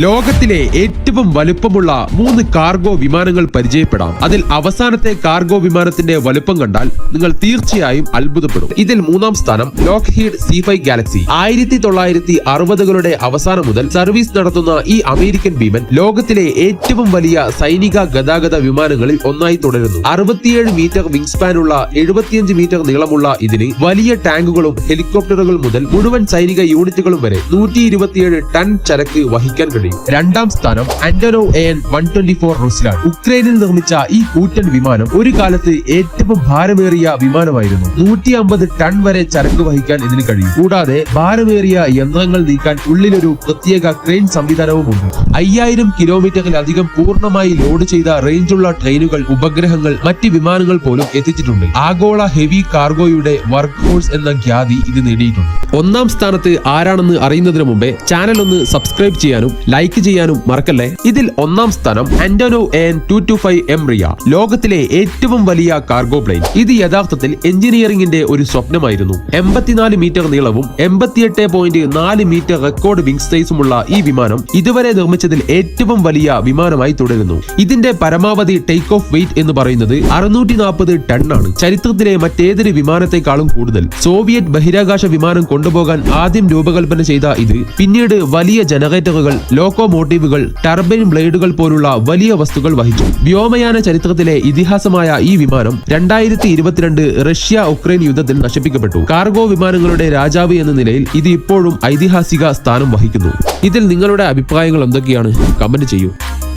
ലോകത്തിലെ ഏറ്റവും വലുപ്പമുള്ള 3 കാർഗോ വിമാനങ്ങൾ പരിചയപ്പെടാം. അതിൽ അവസാനത്തെ കാർഗോ വിമാനത്തിന്റെ വലുപ്പം കണ്ടാൽ നിങ്ങൾ തീർച്ചയായും അത്ഭുതപ്പെടും. ഇതിൽ 3-ാം സ്ഥാനം ലോക്ക്ഹീഡ് C5 ഗാലക്സി. 1960കളുടെ അവസാനം മുതൽ സർവീസ് നടത്തുന്ന ഈ അമേരിക്കൻ ഭീമൻ ലോകത്തിലെ ഏറ്റവും വലിയ സൈനിക ഗതാഗത വിമാനങ്ങളിൽ ഒന്നായി തുടരുന്നു. 67 മീറ്റർ വിങ് സ്പാനുള്ള 75 മീറ്റർ നീളമുള്ള ഇതിന് വലിയ ടാങ്കുകളും ഹെലികോപ്റ്ററുകൾ മുതൽ മുഴുവൻ സൈനിക യൂണിറ്റുകളും വരെ 127 ടൺ ചരക്ക് വഹിക്കാൻ കഴിയും. 2-ാം സ്ഥാനം ആന്റോനോവ് AN-124 റുസ്ലാൻഡ്. ഉക്രൈനിൽ നിർമ്മിച്ച ഈ കൂറ്റൻ വിമാനം ഒരു കാലത്ത് ഏറ്റവും ഭാരമേറിയ വിമാനമായിരുന്നു. 150 ടൺ വരെ ചരക്ക് വഹിക്കാൻ ഇതിന് കഴിയും. കൂടാതെ ഭാരമേറിയ യന്ത്രങ്ങൾ നീക്കാൻ ഉള്ളിലൊരു പ്രത്യേക ക്രെയിൻ സംവിധാനവുമുണ്ട്. 5000 കിലോമീറ്ററിലധികം പൂർണ്ണമായി ലോഡ് ചെയ്ത റേഞ്ചുള്ള ട്രെയിനുകൾ, ഉപഗ്രഹങ്ങൾ, മറ്റ് വിമാനങ്ങൾ പോലും എത്തിച്ചിട്ടുണ്ട്. ആഗോള ഹെവി കാർഗോയുടെ വർക്ക് ഫോഴ്സ് എന്ന ഖ്യാതി ഇത് നേടിയിട്ടുണ്ട്. 1-ാം സ്ഥാനത്ത് ആരാണെന്ന് അറിയുന്നതിന് മുമ്പേ ചാനൽ ഒന്ന് സബ്സ്ക്രൈബ് ചെയ്യാനും ലൈക്ക് ചെയ്യാനും മറക്കല്ലേ. ഇതിൽ 1-ാം സ്ഥാനം ആന്റോനോവ് AN-225 എംറിയ, ലോകത്തിലെ ഏറ്റവും വലിയ കാർഗോ പ്ലെയിൻ. ഇത് യഥാർത്ഥത്തിൽ എഞ്ചിനീയറിംഗിന്റെ ഒരു സ്വപ്നമായിരുന്നു. 84 മീറ്റർ നീളവും 88.4 മീറ്റർ റെക്കോർഡ് വിങ് സൈസുമുള്ള ഈ വിമാനം ഇതുവരെ നിർമ്മിച്ചതിൽ ഏറ്റവും വലിയ വിമാനമായി തുടരുന്നു. ഇതിന്റെ പരമാവധി ടേക്ക് ഓഫ് വെയിറ്റ് എന്ന് പറയുന്നത് 640 ടൺ ആണ്. ചരിത്രത്തിലെ മറ്റേതൊരു വിമാനത്തെക്കാളും കൂടുതൽ. സോവിയറ്റ് ബഹിരാകാശ വിമാനം കൊണ്ടുപോകാൻ ആദ്യം രൂപകൽപ്പന ചെയ്ത ഇത് പിന്നീട് വലിയ ജനറേറ്ററുകൾ, ലോക്കോമോട്ടീവുകൾ, ടർബൈൻ ബ്ലേഡുകൾ പോലുള്ള വലിയ വസ്തുക്കൾ വഹിച്ചു. വ്യോമയാന ചരിത്രത്തിലെ ഇതിഹാസമായ ഈ വിമാനം 2022 റഷ്യ-ഉക്രൈൻ യുദ്ധത്തിൽ നശിപ്പിക്കപ്പെട്ടു. കാർഗോ വിമാനങ്ങളുടെ രാജാവ് എന്ന നിലയിൽ ഇത് ഇപ്പോഴും ഐതിഹാസിക സ്ഥാനം വഹിക്കുന്നു. ഇതിൽ നിങ്ങളുടെ അഭിപ്രായങ്ങൾ എന്തൊക്കെയാണ്? കമന്റ് ചെയ്യൂ.